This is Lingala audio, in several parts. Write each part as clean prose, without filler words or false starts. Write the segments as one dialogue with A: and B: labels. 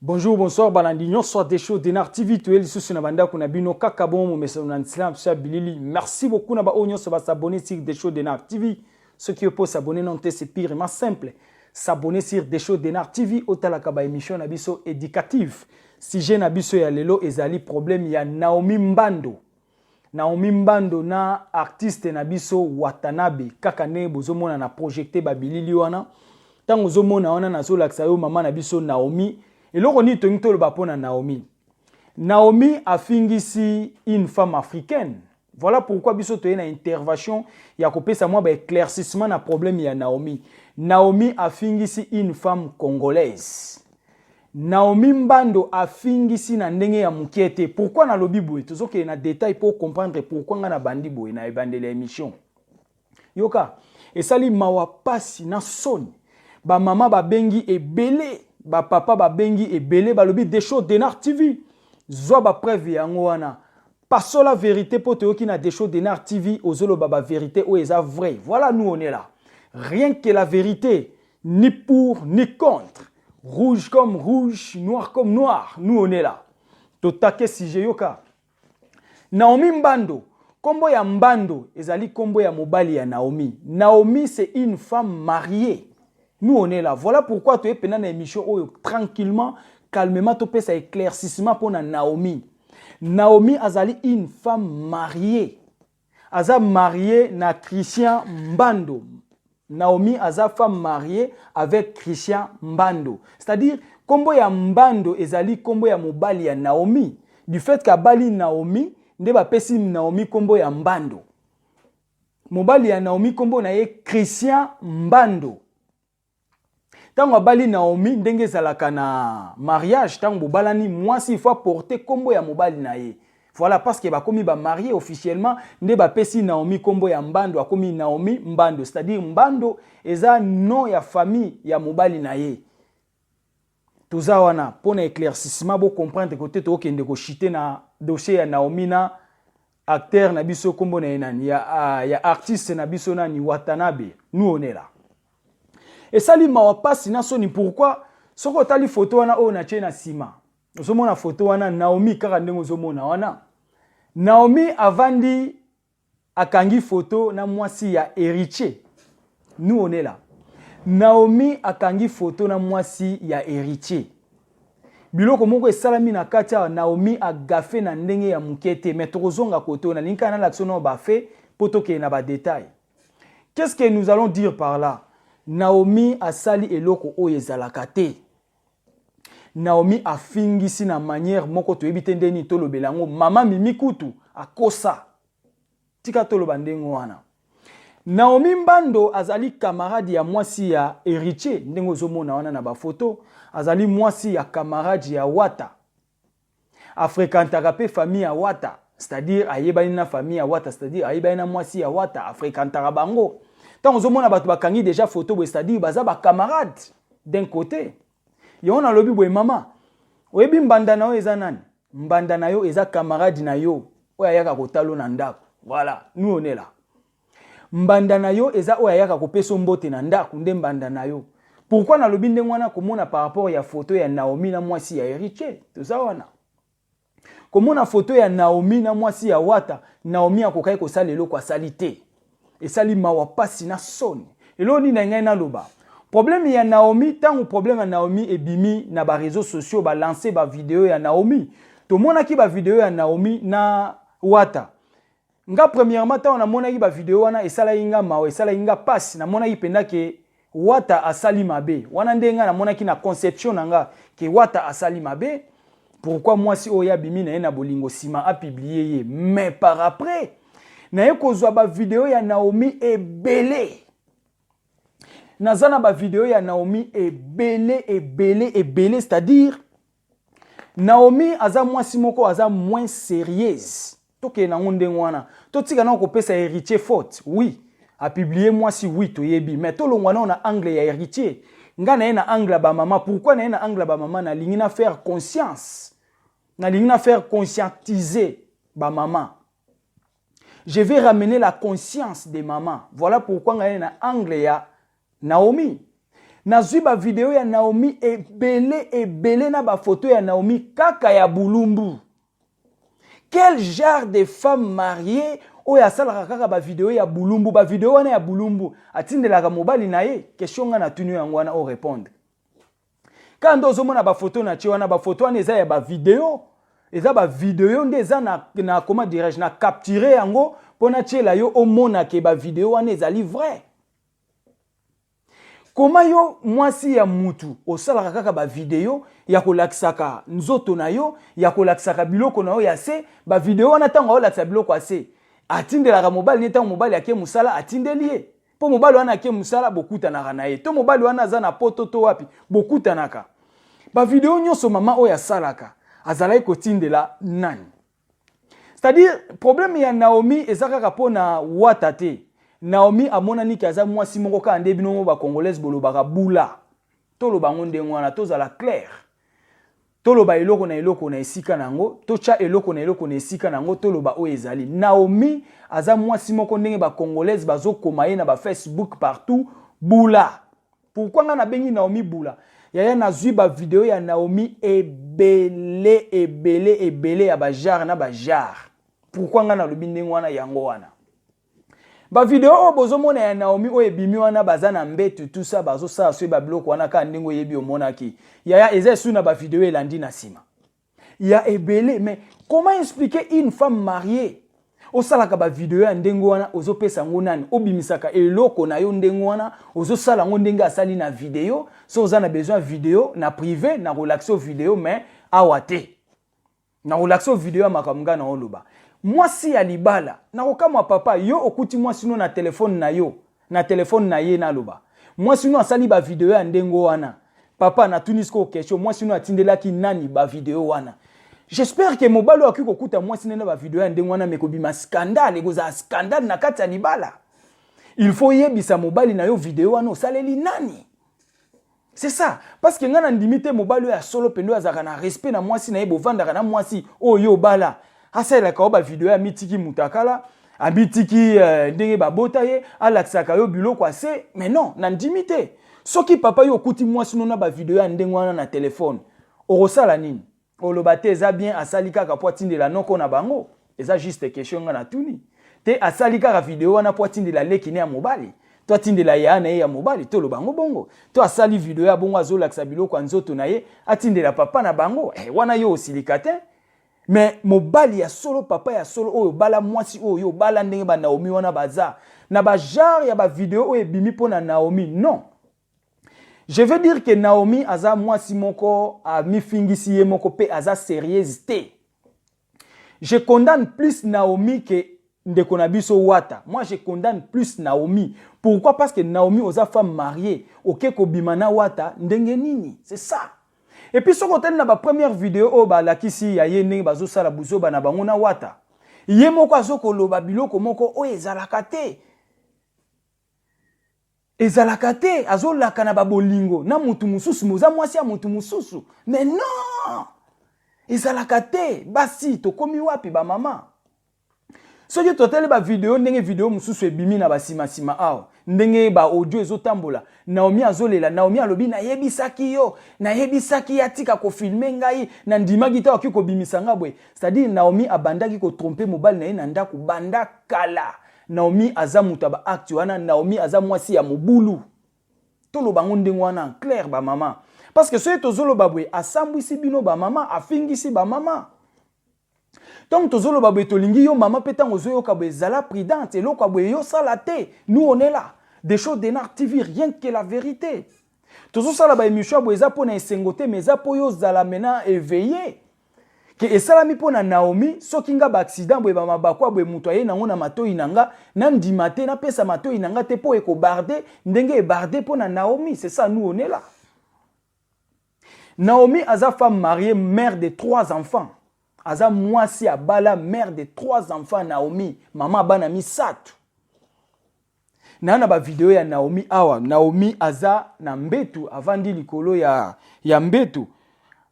A: Bonjour, bonsoir, balandinyo, soit des shows d'Enar TV, tu es sous na banda kuna bino kakabon mo mesona islam sa bilili. Merci beaucoup na ba onyo se va s'abonner sur des shows d'Enar TV. Ceux qui peuvent s'abonner non c'est pire, mais simple. S'abonner sur des shows d'Enar TV au talaka émission na biso éducative. Si j'ai na biso ya lelo ezali problème ya Naomi Mbando. Naomi Mbando na artiste na biso Watanabe kaka ne bozomona na projecté ba bilili wana. Tango zomona wana na zo laksa yo mama na biso Naomi. Et là, on dit que Naomi. Naomi a fingisi une femme africaine. Voilà pourquoi biso to une intervention ya kopé sa moi ba éclaircissement na problème ya Naomi. Naomi a fingisi une femme congolaise. Naomi Mbando a fingisi na ndenge ya mukete. Pourquoi na lobi boye? Tozoke na détail pour comprendre pourquoi nga bandi boye na ebandela émission. Yoka, et sali mawa pasi na soni. Ba mama ba bengi ebele. Ba papa ba bengi ebele ba lobi des shows d'Enar TV. Zwa ba preuve yango wana. Passo la vérité pour te qui na des shows d'Enar TV ozolo baba vérité ou eza vrai. Voilà nous on est là. Rien que la vérité, ni pour ni contre. Rouge comme rouge, noir comme noir. Nous on est là. Totake sije yoka. Naomi Mbando. Kombo ya Mbando ezali kombo ya mobali ya Naomi. Naomi c'est une femme mariée. Nous on est là. Voilà pourquoi tu es pendant une émission tranquillement, calmement, tu peux ça éclaircissement pour Naomi. Naomi azali une femme mariée. Aza mariée na Christian Mbando. Naomi aza femme mariée avec Christian Mbando. C'est-à-dire, kombo ya Mbando ezali kombo ya mobali ya Naomi. Du fait qu'abali Naomi, nde ba pesi Naomi kombo ya Mbando. Mobali ya Naomi kombo na ye Christian Mbando. Tango abali Naomi ndenge zalaka na mariage tango balani mwasi il faut porter kombo ya mobali na ye. Voilà parce que ba komi ba marié officiellement nde ba pesi Naomi kombo ya Mbando akomi Naomi Mbando, c'est-à-dire Mbando eza nom ya famille ya mobali na ye. Toza wana pona éclaircissement bo comprendre côté to okende ko chiter na dossier ya Naomi na acteur na biso kombo na enani ya artiste na biso nani Watanabe. Nous on est là. Et ça li mawapasi na soni pourquoi soko tali photo wana o na chena sima. Ozomona photo wana Naomi kaka ndenge ozomona wana. Naomi avandi akangi photo na mwasi ya héritier. Nous on est là. Naomi akangi photo na mwasi ya héritier. Biloko moko esalami na kati ya Naomi agafe na ndenge ya mukete mais tokozonga koto na linka na l'action ba fait poto ke na ba détail. Qu'est-ce que nous allons dire par là? Naomi asali eloko oyo ezalaka te. Naomi afingisi na manière moko toyebi ndeni tolobela ngo mama Mimi Kutu akosa. Tika toloba ndenge wana. Naomi Mbando azali camarade ya mwasi ya héritier ndenge ozomona wana na ba photo, azali mwasi ya camarade ya Wata. Afrekantaka pe famille ya Wata, c'est-à-dire ayebani na famille ya Wata, c'est-à-dire ayebani na mwasi ya Wata, afrekantaka bango. Tant on a bakangi déjà photo, c'est-à-dire baza ba camarade d'un côté. Yo on a lobi boy mama. Oyebi mbanda na yo eza nani? Mbanda na yo eza camarade na yo. Oya yaka kotalo na ndako. Voilà, nous on est là. Mbanda na yo eza oya yaka kopeso mbote na ndako nde mbanda na yo. Pourquoi na lobi ndenge wana komona par rapport ya photo ya Naomi na mwasi ya héritier? Tout ça wana. Komona photo ya Naomi na mwasi ya Wata, Naomi akokai ko salelo kwa salite. Et ça li mawapasi na soni. Et là on dit na loba. Problème ya Naomi, tant ou problème ya Naomi et bimi na ba réseaux sociaux ba lancer ba vidéo ya Naomi. To mona ki ba vidéo ya Naomi na Wata. Nga premièrement tant on a mona ki ba vidéo wana esala inga mawe, esala inga passe na mona ki penda ke Wata asali mabe. Wana ndenga na mona ki na conception nga ke Wata asali mabe. Pourquoi moi si oya bimi na bolingo sima a publié mais par après na ekozwa ba vidéo ya Naomi ebele. Nazana ba vidéo ya Naomi ebele, c'est-à-dire Naomi aza mwasi moko aza moins sérieuse. Toke na ngonde ngwana. Totika na kopesa héritier faute. Oui, a publié mwasi oui to yebi, mais to longwana na angle ya héritier. Nga na ena angle ba mama, pourquoi na ena angle ba mama na lingina faire conscience. Na lingina faire conscientiser ba mama. Je vais ramener la conscience des mamans. Voilà pourquoi on a un angle ya Naomi. nazwi ba vidéo ya Naomi ebele na ba photo ya Naomi kaka ya bulumbu. Quel genre de femme mariée oyo asalaka kaka ba vidéo ya bulumbu, ba vidéo wana ya bulumbu atindelaka mobali na ye? Question nga na tunu yango wana o répondre. Quand ozomona ba photo na wana ba photo wana eza ya ba vidéo, eza ba vidéo nde eza na comment dirais-je na capturer yango pona tiela yo omona ke ba vidéo wana ezali vrai. Comment yo mwasi ya mutu osalaka kaka ba vidéo ya kolakisaka nzoto na yo, ya kolakisaka biloko na yo ya se, ba vidéo wana tango olakisa biloko ya se atindelaka mobali ne tango mobali ake musala atindeli ye. Po mobali wana ake musala bokutanaka na ye. To mobali wana aza na poto to wapi bokutanaka. Ba vidéo nyonso mama oyo asalaka azalaki kotindela nani? C'est-à-dire problème ya Naomi ezaka pona wata te. Naomi amonani ki aza mwasi moko ka ande bino ba congolaise bolobaka bula. Toloba ngonde ngwana tozala clair. Toloba eloko na esika nango, tocha eloko na esika nango toloba o ezali. Naomi aza mwasi moko ndenge ba congolaise bazokoma ye na ba Facebook partout bula. Pourquoi nga na bengi Naomi bula? Yaya nazwi ba vidéo ya Naomi ebele ya ba jar na ba jar. Pourquoi nga na lobi ndenge wana yango wana? Ba vidéo o bozomona ya Naomi o ebimi wana baza na mbetu tout ça bazo sa so ba biloko wana ka ndenge yebi omonaki. Yaya eza su na ba vidéo elandi na sima. Ya ebele, mais comment expliquer une femme mariée au salaka ba vidéo ya ndenge wana ozopesa ngo nani obimisaka eloko na yo ndenge wana ozosala ngo ndenge asali na vidéo so oza na besoin vidéo na privé na relaxo vidéo mais awate na relaxo vidéo ya makamga na oloba mwasi ya libala na kokama papa yo okuti mwasi no na telefone na yo na telefone na ye na loba mwasi no asali ba vidéo ya ndenge wana papa na tunisko question mwasi no atindelaki nani ba vidéo wana. J'espère que mobalo akiko kuta mwasi nena ba vidéo ya ndenge wana mekobima scandale ekoza scandale na kati ya libala. Il faut yebisa mobali na yo vidéo wana osaleli nani. C'est ça parce que ngana ndimite mobalo ya solo pendo azaka na respect na mwasi na ye bovandaka na mwasi oyo bala. Asala ka ba vidéo ya mitiki mutakala abitiki ndenge babota ye alaksaka yo biloko ase mais non na ndimite. Soki papa yo kuti mwasi nona ba vidéo ya ndenge wana na telefone orosala nini? Olobate eza bien asali kaka po atindela noko na bango eza juste question nga na tuni te asali kaka vidéo wana po atindela lekine ya mobali to atindela ya na ye ya mobali to lobango bongo to asali vidéo ya bongo azolakisa biloko ya nzoto na ye atindela papa na bango wana yo osilika te mais mobali ya solo papa ya solo oyo bala mwasi oyo bala ndenge ba Naomi wana baza na ba genre ya ba vidéo oyo ebimi po na Naomi non. Je veux dire que Naomi aza mwasi moko a mifingisi ye moko pe aza sérieuse te. Je condamne plus Naomi que ndeko na biso wata. Moi je condamne plus Naomi. Pourquoi? Parce que Naomi oza femme mariée. Ok ko bimana wata ndenge nini. C'est ça. Et puis soko tena ba première vidéo o ba lakisi ya ye ndenge bazo sala buzoba na bango na wata. Ye moko azoko loba biloko moko o ezalaka te. Ezalaka te azolaka na babolingo na mutu mususu moza mwasi ya mutu mususu mais non ezalaka te basi tokomi wapi ba mama soki totele ba vidéo ndenge vidéo mususu ebimi na basima sima awa ndenge ba audio ezotambola Naomi azolela Naomi alobi na yebisaki yo na yebisaki atika ko filmer ngai na ndimaki ta okiko bimisa ngabwe c'est-à-dire Naomi abandaki ko tromper mobali na ye na ndako banda kala. Naomi aza mutaba acte wana Naomi aza mwasi ya mobulu. Tolo bango ndenge wana en clair ba mama. Parce que soki tozolo babwe asambwisi bino ba mama afingisi ba mama. Donc tozolo babwe tolingi yo mama petango zoyo kabwe ezala prudente eloko abwe yo sala te. Nous on est là. Des choses d'Enar TV rien que la vérité. Tozo sala ba émission abwe eza pona esengote mais eza po yo zala mena éveillé. Que esalami pona Naomi soki nga ba accident boye ba mabakwa boye muto aye nango na matoi nanga na ndima te na pesa matoi nanga te po eko barder ndenge e barder pona Naomi. C'est ça nous on est là. Naomi aza femme mariée, mère de 3 enfants. Aza mwasi ya bala, mère de 3 enfants Naomi. Maman bana misatu. Na ba vidéo ya Naomi awa. Naomi aza na mbetu avandi likolo ya mbetu.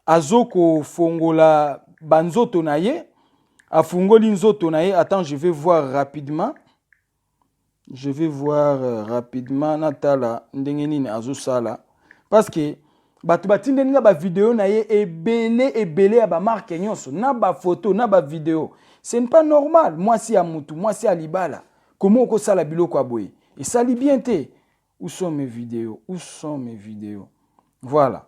A: Azoko fongola banzoto na ye. Afungoli nzoto na ye. Attends, je vais voir rapidement. Je vais voir rapidement. Natala ndenge nini azo sala. parce que bato batinde nga ba vidéo na ye ebele ya ba marque nyonso na ba photo na ba vidéo. Ce n'est pas normal. Moi si à mutu, moi si à libala. Comment on ça la biloko aboye? Et ça li bien te. Où sont mes vidéos? Où sont mes vidéos? Voilà.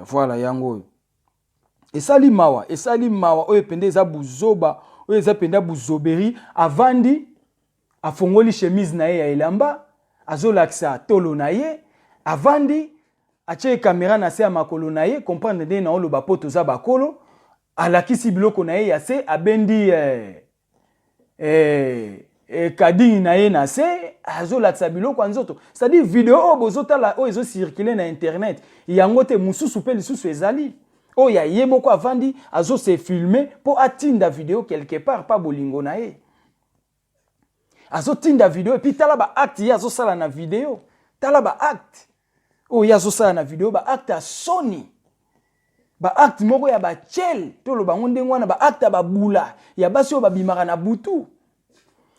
A: Voilà yango. Et ça li mawa oye pende eza buzoba, oye eza penda buzoberi avandi afongoli chemise na ye ya elamba, azolakisa tolo na ye, avandi atie caméra na se ya makolo na ye, comprendre nde na oloba poto za bakolo, alakisi biloko na ye ya se, abendi kadingi na ye na se, azolakisa biloko nzoto. C'est-à-dire vidéo bozotala o ezo circuler na internet, yango te mususu pe lisusu ezali. Oh ya ye moko avandi azo se filmer po atinda vidéo quelque part pa bolingo na ye. Azo tinda vidéo et puis tala ba acte ya azo sala na vidéo. Tala ba acte. Oh ya azo sala na vidéo ba acte a Sony. Ba acte moko ya ba chel to lo bango ndengwana ba acte ba bula ya basi o ba bimaka na butu.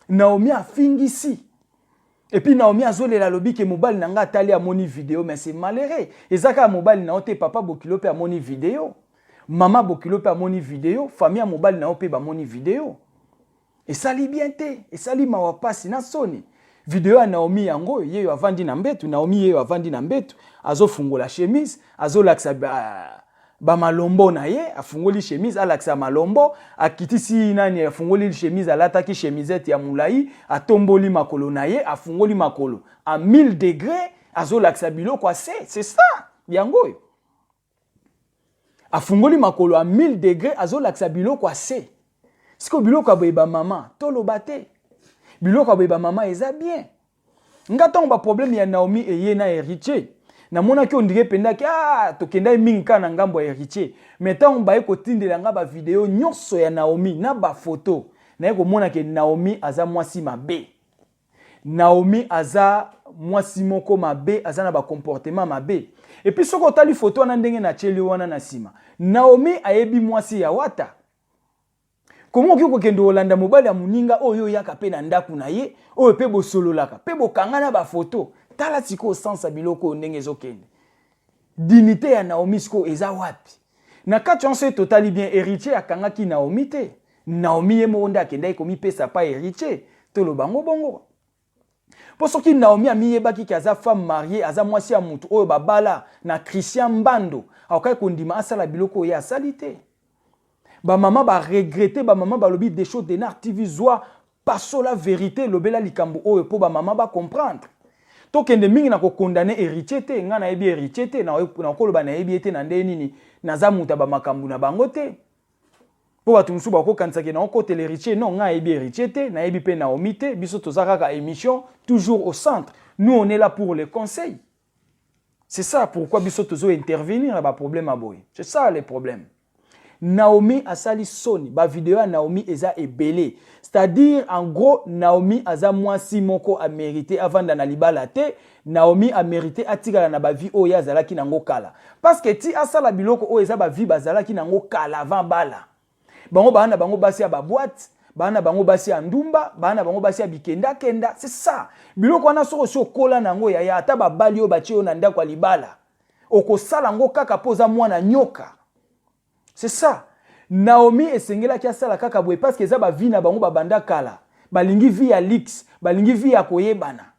A: Naomi a fingisi. Et puis Naomi a zolé la lobby que mobile nanga tali a moni vidéo mais c'est malheureux. Ezaka mobile na ote papa bokilo pe a moni vidéo. Maman bokilo pe a moni vidéo, famille mobile na ope ba moni vidéo. Et ça li bien te, et ça li mawa pasi na Sony. Vidéo a Naomi yango ye yo avandi na mbetu, Naomi ye yo avandi na mbetu, azo fungola chemise, azo laksa ba malombo na ye, afungoli chemise, alaksa malombo, akitisi nani afungoli chemise, alataki chemisette ya mulai, atomboli makolo na ye, afungoli makolo. À 1000 degrés, azo laksa biloko ase, c'est ça, yango yo. Afungoli makolo à 1000 degrés, azo laksa biloko ase. Siko biloko aboyeba mama, tolo bate. Biloko aboyeba mama eza bien. Ngatongo ba problème ya Naomi eye na héritier. Na mona ki ondire penda ki tokenda mingi kana ngambo ya héritier. Metango ba eko tindela nga ba vidéo nyonso ya Naomi na ba photo. Na eko mona ke Naomi aza mwasi mabe. Naomi aza mwasi moko mabe, aza na ba comportement mabe. Et puis soko tali photo na ndenge na cheli wana na sima. Naomi ayebi mwasi ya wata. Comment ki kokende Olanda mobali ya muninga oyo yaka pe na ndaku na ye, oyo pe bo sololaka, pe bo kangana ba photo. Tala siko sansa biloko ndenge ezokende. Dignité ya Naomi siko eza wapi? Na kati onse totali bien héritier akanga ki Naomi te. Naomi ye mo nda kenda ikomi pesa pa héritier, to lo bango bongo. Po soki Naomi amiyebaki ki aza femme mariée, aza mwasi ya mutu oyo babala na Christian Mbando, akokai kondima asala biloko ya salite. Ba maman ba regretter, ba maman ba lobi des choses de Nar TV zoa passo la vérité lobela likambo oyo po ba maman ba comprendre. To kende mingi na ko condamner héritier te, nga na yebi héritier te, na koloba na yebi ete na nde nini naza muta ba makambu na bango te. Po batu musu ba ko kanisa ke na kote l'héritier, non nga yebi héritier te, na yebi pe na omite, biso tozaka ka émission toujours au centre. Nous on est là pour les conseils. C'est ça pourquoi biso tozo intervenir ba problème aboy. C'est ça le problème. Naomi asali Sony, ba vidéo ya Naomi eza ebele. C'est-à-dire, en gros, Naomi aza mwasi moko a mérité avant na libala te, Naomi a mérité atikala na ba vie oyo azalaki nango kala. Parce que ti asala biloko oyo eza ba vie bazalaki nango kala avant bala. Bango bana bango basi ya ba boîte, bana bango basi ya ndumba, bana bango basi ya bikenda kenda, c'est ça. Biloko wana soko si okola nango ya ata ba bali oyo batie yo na ndako ya libala. Okosala ngo kaka poza mwana nyoka. C'est ça. Naomi esengela ki asala kaka boye parce que eza ba vie na bango babanda kala. Balingi vie ya lix, balingi vie ya koyebana.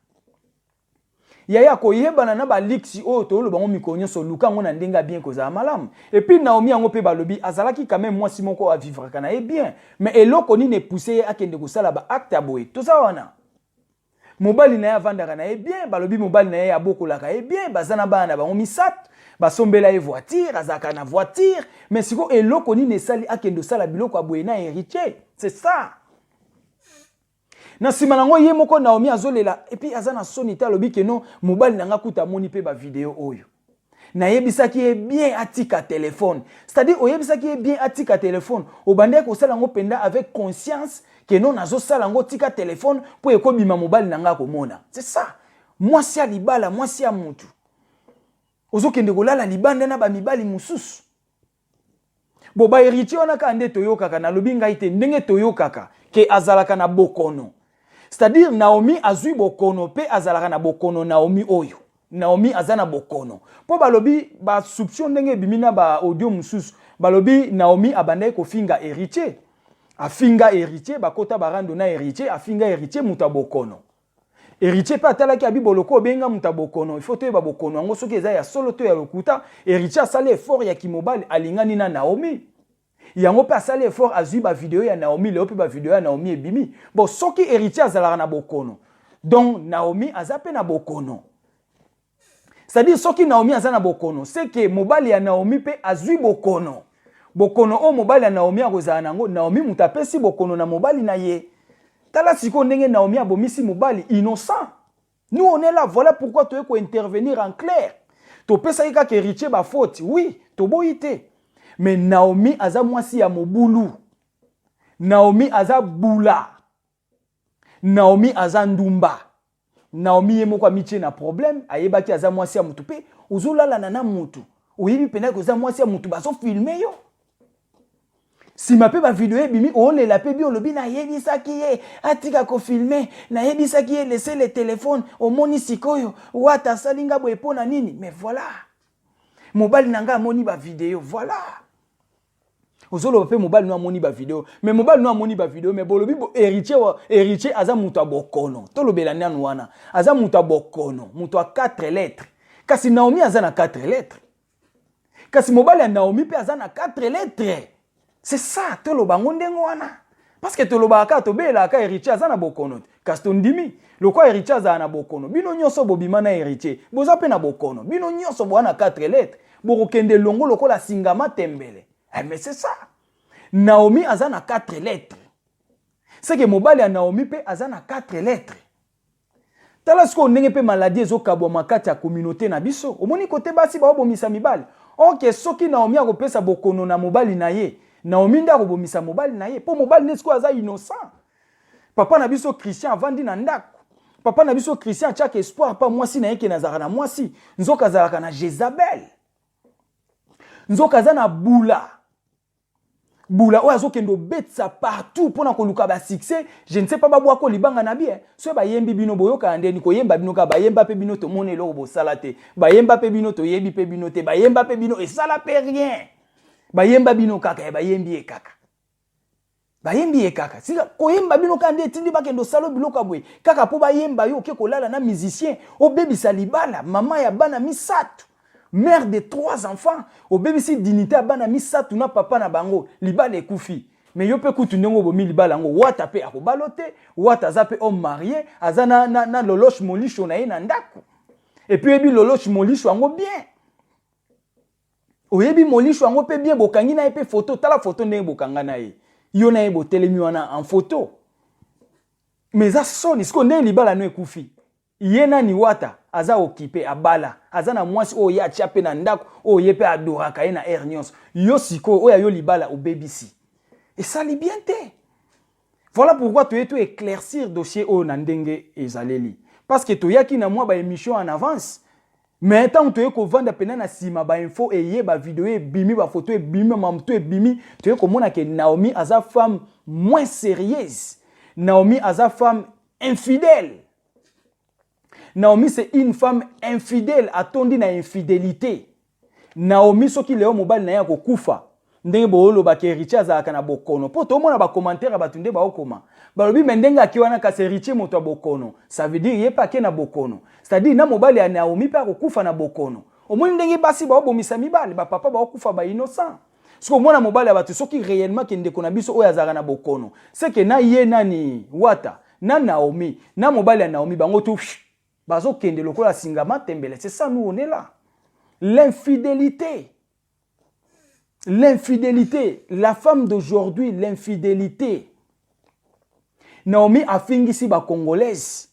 A: Ya koyebana na ba lix oyo to lo bango mikonyo so luka ngona ndenga bien koza malamu. Et puis Naomi yango pe balobi azalaki quand même mwasi moko a vivre kana e bien. Mais eloko ni ne pousser akende kosala ba acte boye. To za wana. Mobali na ya vandaka na e bien, balobi mobali na ya bokolaka e bien, bazana bana bango misat. Basombela e voiture, azaka na voiture, mais siko eloko ni nesali akendo sala biloko aboye na héritier. C'est ça. Na sima nango ye moko Naomi azolela et puis azana Sony ta lobi ke non mobali nanga kuta moni pe ba vidéo oyo. Na yebisaki e bien atika téléphone. C'est-à-dire oyebisaki e bien atika téléphone. Obande ko sala ngo penda avec conscience que non nazo sala ngo tika téléphone po ekobima mobali nanga ko mona. C'est ça. Moi si alibala, moi si amutu. Ozokende kolala libanda na ba mibali mususu. Bo ba héritier ona ka nde toyokaka na lobi ngai te ndenge toyokaka ke azalaka na bokono. C'est-à-dire Naomi azui bokono pe azalaka na bokono Naomi oyo. Naomi azana bokono. Po balobi ba soupçon ndenge bimina ba audio mususu. Balobi Naomi abandai ko finga héritier. A finga héritier bakota barando na héritier, a finga héritier muta bokono. Héritier pa talaki abi boloko benga muta bokono. Il faut te ba bokono. Ngo soki eza ya solo to ya lokuta, héritier asali effort ya kimobali alingani na Naomi. Yango pe asali effort azui ba vidéo ya Naomi, le pe ba vidéo ya Naomi ebimi. Bon soki héritier azalaka na bokono. Donc Naomi azape na bokono. C'est-à-dire soki Naomi azana bokono, c'est que mobali ya Naomi pe azui bokono. Bokono o mobali ya Naomi akozala nango, Naomi mutapesi bokono na mobali na ye. Tala siko ndenge Naomi abomisi mobali innocent. Nous on est là, voilà pourquoi tu veux intervenir en clair. To pesa ika ke héritier ba faute, oui, to boite. Mais Naomi aza mwasi ya mobulu. Naomi aza bula. Naomi aza ndumba. Naomi ye moko mitie na problème, ayebaki aza mwasi ya mutu pe, ozolala na mutu. Oyebi pena ko za mwasi ya mutu bazo filmer yo. Si ma pe ba vidéo ebimi ole la pe bi olobi na yebisaki ye atika ko filmer, na yebisaki ye laisser le téléphone au moni sikoyo, wata salinga bo epona nini, mais voilà. Mobali nanga moni ba vidéo, voilà. Ozolo pe mobali no amoni ba vidéo, mais mobali no amoni ba vidéo, mais bolobi bo héritier aza mutu abokono. To lobela nanu wana, aza mutu abokono, mutu a 4 lettres. Kasi Naomi aza na 4 lettres. Kasi mobali ya Naomi pe aza na 4 lettres. C'est ça, to lobango ndengo wana. Parce que to lobaka to bela ka héritier aza na bokono. Kasi to ndimi, lokwa héritier aza na bokono. Bino nyonso bobima na héritier, boza pe na bokono. Bino nyonso bo na 4 lettres. Bokokende longo lokola singama tembele. Mais c'est ça. Naomi aza na 4 lettres. C'est que mobali ya Naomi pe aza na 4 lettres. Tala siko ndenge pe maladie ezokabwa makati ya communauté na biso. Omoni kote basi ba obomisa mibali. Ok, soki Naomi akopesa bokono na mobali na ye. Naomi nda akobomisa mobali na ye. Po mobali nesiko aza innocent. Papa na biso Christian avandi na ndako. Papa na biso Christian chaka espoir pa mwasi na yeke nazaka na mwasi. Nzoka zalaka na Jezabel. Nzoka za na bula. Bula oya zokendo betsa partout pona koluka ba succès, je ne sais pas babwa ko libanga na bien. So ba yembi bino boyoka ndeni ko yemba bino ka ba yemba pe bino to mone lo bo salate. Ba yemba pe bino to yebi pe bino te, ba yemba pe bino et ça la pe rien. Ba yemba bino kaka ba yembi e kaka. Ba yembi e kaka. Si ko yemba bino ka ndeti ndi bakendo salo biloka boy. Kaka po ba yemba yo ke kolala na musicien, o bebi salibala, mama ya bana misatu. Mère de 3 enfants, au bébé si dignité abana misa tuna papa na bango, libala ekufi. Mais yo pe kutu ndongo bomi libala ngo wata pe akobalote, wata zape homme marié, azana na loloche molisho na ye na ndako. Et puis ebi loloche molisho ango bien. Oyebi molisho ango pe bien bokangi na ye pe photo, tala photo ndenge bokanga na ye. Yo na ye botelemi wana en photo. Mais ça soni siko ndenge libala no ekufi. Yena ni wata aza occupé abala azana mwasi o ya chape na ndako o yepe adoraka na hernions yo siko o ya yo libala o BBC et ça li bien te. Voilà pourquoi tu es tout éclaircir dossier o na ndenge ezaleli parce que to yaki na moi ba émission en avance mais tant tu es ko vendre pena na sima ba info et ye ba vidéo et bimi ba photo et bimi mamto et bimi tu es komona que Naomi aza femme moins sérieuse, Naomi aza femme infidèle. Naomi c'est une femme infidèle, attondi na infidélité. Naomi soki leo mobali na ya kokufa. Ndenge boolo ba héritier azalaka na bokono. Po to mona ba commentaire batunde ba okoma. Balobi mendenga akiwana ka héritier moto bokono. Ça veut dire yepa ke na bokono. C'est-à-dire na mobali ya Naomi pa kokufa na bokono. Omoni ndenge basi ba obomisa mibali, ba papa ba okufa ba innocent. Siko mona mobali ya batu soki réellement ke ndeko na biso oyo azalaka na bokono. C'est que na ye nani wata, na Naomi, na mobali ya Naomi bango tout bazo kende lokola singama tembele. C'est ça, nous on est là. L'infidélité. L'infidélité. La femme d'aujourd'hui, l'infidélité. Naomi a fingisi ba congolaise.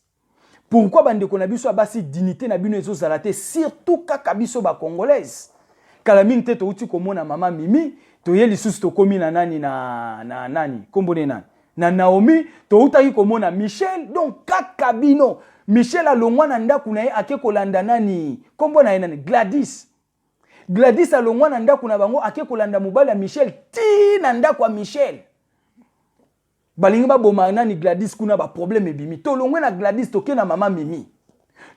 A: Pourquoi bandeko na biso abasi dignité na bino ezo zalate surtout kaka biso ba congolaise. Kala mingi te to uti komona mama Mimi, to ye lisusu to komi na nani na nani, kombone nani. Na Naomi, to utaki komona Michel, donc kaka bino. Michel alongwa na ndaku na ye ake kolanda nani kombo na ye nani Gladys. Gladys alongwa na ndaku na bango ake kolanda mobali ya Michel ti na ndaku wa Michel. balingi baboma nani Gladys kuna ba problème ebimi to longwe na Gladys toke na mama Mimi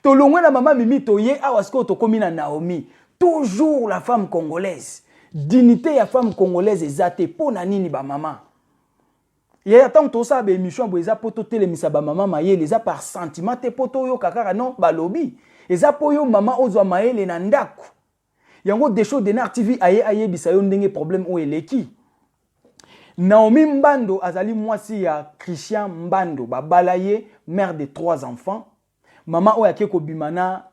A: to longwe na mama Mimi to ye awasko to komi na Naomi toujours la femme congolaise dignité ya femme congolaise ezate pona nini ba mama ya tant to sa ba émission bo eza poto telemisa ba mama mayele eza par sentiment te poto yo kakara non ba lobby eza po yo mama ozwa mayele na ndako yango Desho Denar TV aye bisa yo ndenge problème o eleki Naomi Mbando azali mwasi ya Christian Mbando babalaye mère de 3 enfants mama o yake ko bimana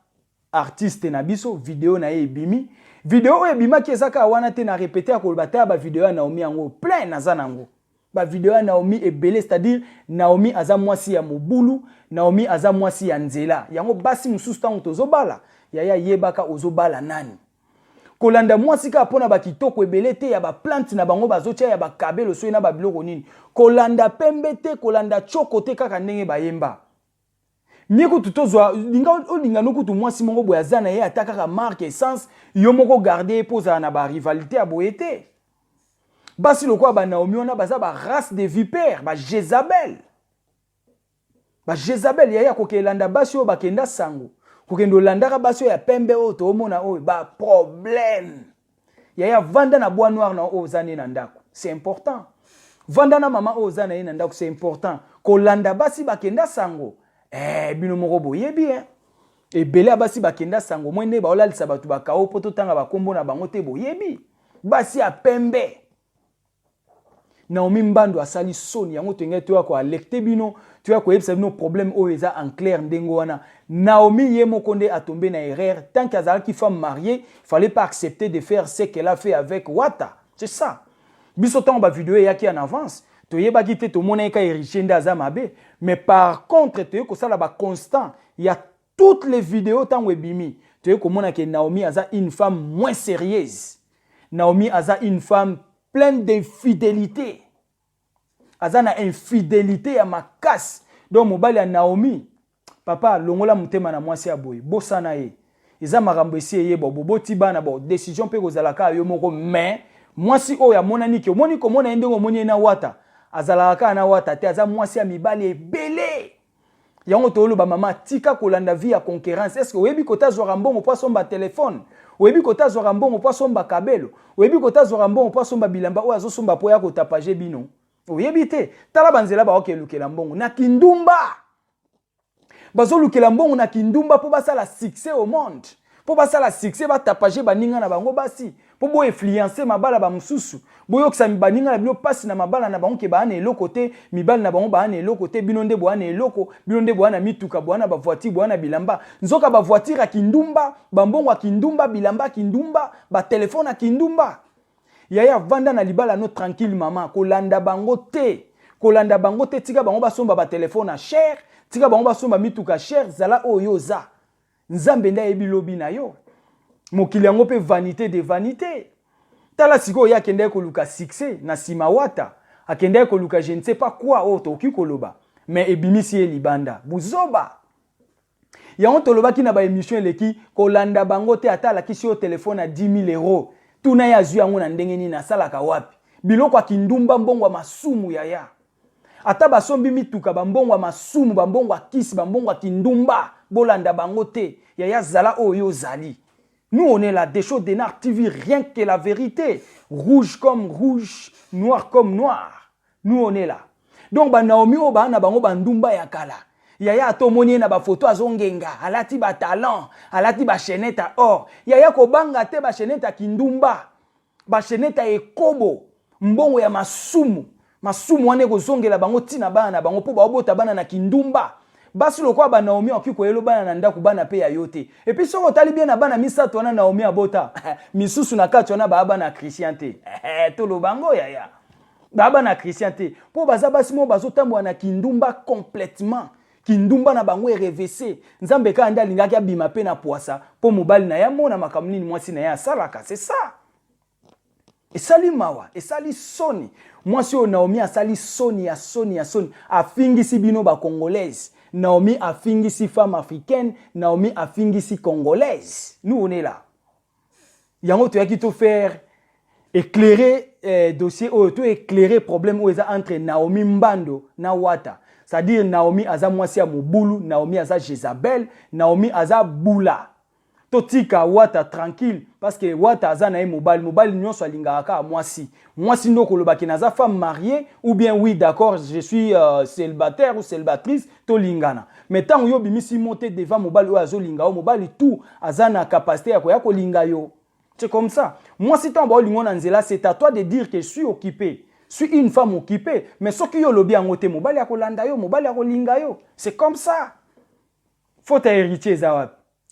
A: artiste na biso vidéo na ye bimi vidéo e bima ki ezaka wana te na répéter ko bata ba vidéo ya Naomi yango plein naza nango ba vidéo ya Naomi ebele c'est-à-dire Naomi aza mwasi ya mobulu Naomi aza mwasi ya nzela yango basi mususu tango tozobala yaya yebaka ozobala nani kolanda mwasi ka pona ba kitoko ebele te ya ba plante na bango bazotia ya ba kabelo so na ba biloko nini kolanda pembe te kolanda choko te kaka ndenge bayemba Mieko tutozwa linga nokutu mwasi mongo boya zana ye ataka ka marque essence yo moko garder poza na ba rivalité ya boyete basi lokwa ba Naomi ona baza ba race de vipères ba Jezabel yaya kokelanda basi yo bakenda sango kokendo landaka basi yo ya pembe o to mona o ba problème yaya vanda na bois noir na o zane na ndako c'est important vanda na mama o zana na ndako c'est important kolanda basi bakenda sango bino moko boyebi ebele basi bakenda sango mwende baolalisa batu bakao poto tanga bakombo na bango te boyebi basi ya pembe Naomi Mbando asali soni yango tenge to ko alecte bino tu ko yebisa bino problème o eza en clair ndengo wana Naomi ye mokonde a tombé na erreur tant qu'azala qui femme mariée fallait pas accepter de faire ce qu'elle a fait avec Wata c'est ça biso tant ba vidéo yaki en avance to yeba kite to mona ka héritier ndaza mabe mais par contre to ko sala ba constant il y a toutes les vidéos tant webimi to ko mona que Naomi aza une femme moins sérieuse Naomi aza une femme pleine d'infidélité azana infidélité ya makasi donc mobali ya Naomi papa longola mutema na mwasi ya boye bosana ye eza makambo esi ye boboti bana bo décision pe kozalaka yo moko mais mwasi o ya monani ki omoni ko mona ndenge omoni na Wata azalaka na Wata te aza mwasi ya mibali ebele yango tolo ba mama tika kolanda vie ya concurrence est-ce que oyebi kota zwa mbongo po somba téléphone oyebi kota zwa mbongo po somba kabelo oyebi kota zwa mbongo po somba bilamba o azosomba po ya kotapaje bino oyebi te tala banzela ba okelukela mbongo na kindumba bazolukela mbongo na kindumba po basala succès au monde po basala succès batapaje baninga na bango basi po bo influencer mabala ba mususu boyokisa baninga na bino pasi na mabala na bango ke baana eloko te mibali na bango baana eloko te bino nde boana eloko bino nde boana mituka boana ba voiture boana bilamba nzoka ba voiture kindumba bambongo kindumba bilamba kindumba ba téléphone kindumba yaya vanda na libala no tranquille mama kolanda bango te tika bango basomba ba téléphone cher tika bango basomba mituka cher zala oyoza nzambe nda ebilobi na yo mokili yango pe vanité de vanité tala siko ya kende ko luka succès na sima Wata akende ko luka je ne sais pas quoi auto ki koloba mais ebimisi e libanda buzoba yango toloba ki na ba émission eleki kolanda bango te atala ki si au téléphone à 10 000 euros tuna ya zu yango na ndenge ni na salaka wapi biloko akindumba mbongo masumu yaya ata basombi mituka bambongo masumu bambongo kisi bambongo kindumba bolanda bango te yaya zala oyo zali. Nous on est là, Desho Denar TV, rien que la vérité, rouge comme rouge, noir comme noir. Nous on est là. Donc ba Naomi oba na bango bandumba ya kala. Yaya atomoni na ba photo azongenga, alati ba talent, alati ba chaînette à or. Yaya ko banga te ba chaînette à kindumba. Ba chaînette à ekobo, mbongo ya masumu. Masumu wane ko zongela bango tina bana bango po ba obota bana na kindumba. Basi lokwa ba Naomi okiko yelo bana na ndaku bana pe ya yote. Et puis soko tali bien na bana misato na Naomi abota. Misusu na kati na ba bana Christian te. To lo bango yaya. Ba bana Christian te. Po baza basi mo bazotambo na kindumba complètement. Kindumba na bango RVC. Nzambe ka anda lingaki abima pe na poasa. Po mobali na ya mona makamuni mwasi na ya salaka, c'est ça. Et sali mawa, et sali soni. Moi si o Naomi a sali soni ya soni ya soni. A fingisi bino ba congolaise. Naomi a fingisi femme africaine, Naomi a fingisi congolaise. Nous on est là. Yango tu as qui te faire éclairer dossier oyo éclairer problème oyo eza entre Naomi Mbando na Wata. C'est-à-dire Naomi aza mwasi ya mobulu, Naomi aza Jezabel, Naomi aza bula. Totika Wata tranquille parce que Wata aza na mobile nyonso alingaka ka mwasi. Mwasi ndoko lobaki naza femme mariée ou bien oui d'accord, je suis célibataire ou célibatrice to lingana. Mais tant yo bimisi monter devant mobile ou azo linga o mobile tout aza na capacité ya ko linga yo. C'est comme ça. Moi, si tu as c'est à toi de dire que je suis occupé. Je suis une femme occupée. Mais ce qui est le bien, c'est comme ça. Faut héritier.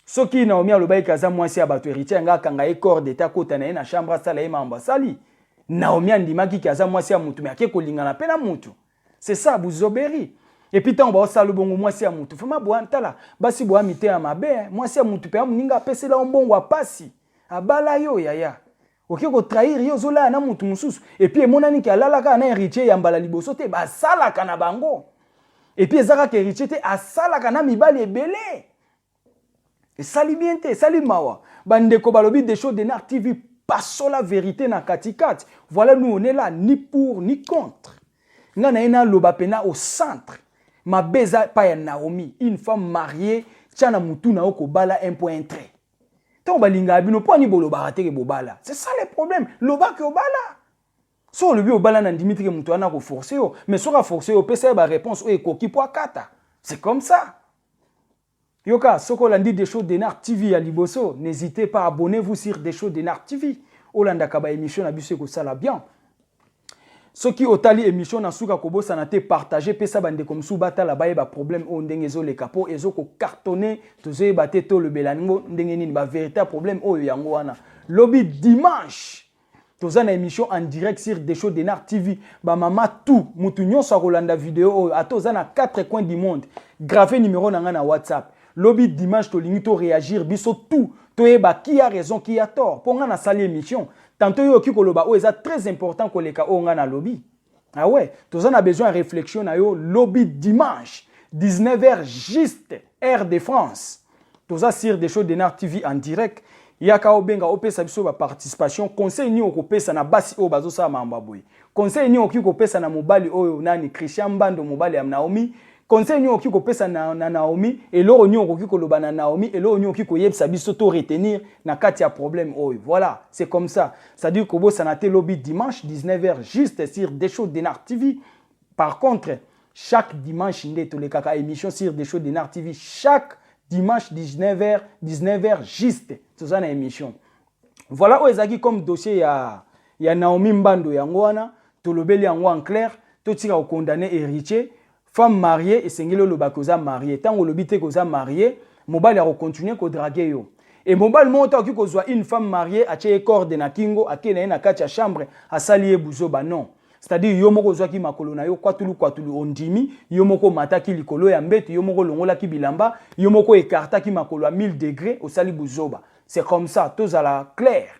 A: Ce qui est le bien, moi, si tu héritier, tu as corps d'état, tu as une chambre, tu as une ambassade. Naomi andimaki kaza mwasi ya mutu mais akekolinga na pena mutu. C'est ça buzoberi. Et puis tant ba osalo bongo mwasi ya mutu. Fama boantala basi bo amite ya mabe, mwasi ya mutu pe amuninga pesela ombongo apasi. Abala yo yaya. Oki ko trahir yo zola na mutu mususu. Et puis emonani ki alalaka na héritier ya mbala liboso te ba salaka na bango. Et puis ezaka ke héritier te asalaka na mibali ebele. Et sali bien te, sali mawa. Bandeko balobi des choses de Nar TV passons la vérité na katikati. Voilà nous on est là ni pour ni contre. Ngana ina lobapena au centre. Ma beza pa ya Naomi, une femme mariée, tchana mutu na oko bala 1.3. C'est ça le problème. Loba ke obala. So le bi obala na Dimitri ke mutu ana ko forcer yo, mais so ka forcer yo pesa ba réponse o ekoki po kata. C'est comme ça. Yoka, soko landi des choses de Nar TV à liboso, n'hésitez pas à abonnez-vous sur des choses de Nar TV. Olanda kaba émission na biso ko sala bien. Ce qui otali émission na suka kobo sanate partager pesa bande comme sou batala baye ba problème o ndenge zo le capo ezo ko cartonner tozo baté to le belango ndenge nini ba véritable problème o yango wana lobby dimanche toza na émission en direct sur des shows de Nar TV ba mama tout mutu nyonso kolanda vidéo o atoza na 4 coins du monde gravé numéro na nga na WhatsApp lobby dimanche to lingi to réagir biso tout to eba qui a raison qui a tort pour nga na sali émission. Tantôt yo ki koloba o eza très important ko leka o nga na lobby. Ah ouais, tous on a besoin de réflexion na yo lobby dimanche 19h juste heure de France. Tous a sur des shows de Nar TV en direct. Yaka obenga opesa biso ba participation conseil ni okopesa na basi o bazo sa mamba boy. Conseil ni okikopesa na mobali oyo nani Christian Mbando mobali ya Naomi. Conseil nyo ki ko pesa na Naomi et loro nyo ko ki ko loba na Naomi et loro nyo ki ko yebsa biso to retenir na kati ya problème oyo. Voilà, c'est comme ça. Ça dit ko bo sanate lobby dimanche 19h juste sur des shows de Nar TV. Par contre, chaque dimanche ndeto le kaka émission sur des shows de Nar TV chaque dimanche 19h juste tout ça na émission. Voilà ezaki comme dossier ya Naomi Mbando yango wana to lobeli yango en clair to tika ko condamner héritier. Femme mariée et sengelo loba koza mariée tant que lobité koza mariée mobile a continuer ko draguer yo et mobile monta ki kozwa une femme mariée a tie corde na kingo akena na kati ya chambre a salier buzoba non c'est-à-dire yo moko zwa ki makolo na yo kwatulu ondimi yo moko mataki likolo ya mbete yo moko longola ki bilamba yo moko écarta ki makolo à 1000 degrés au sali buzoba c'est comme ça tous à la claire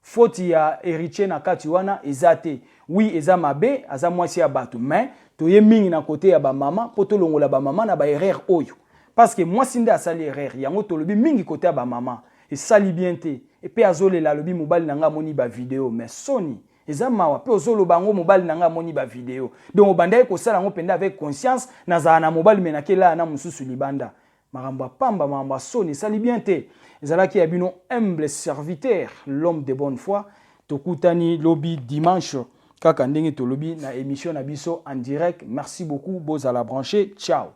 A: faute ya héritier na kati wana ezate oui eza mabe aza mwasi ya bato mais toye mingi na côté ya ba mama poto longola ba mama na ba erreur oyo parce que moi sinde a sali erreur yango to lobi mingi côté ya ba mama et sali bien te et puis azole la lobi mobile nanga moni ba vidéo mais soni eza mawa pe ozolo bango mobile nanga moni ba vidéo donc obanda ko sala ngo penda avec conscience na za na mobile menakela na mususu libanda maramba pamba mamba soni sali bien te ezalaki ya bino humble serviteur l'homme de bonne foi tokutani lobby dimanche kaka ndenge to lobby na émission na biso en direct. Merci beaucoup, bozala branché. Ciao.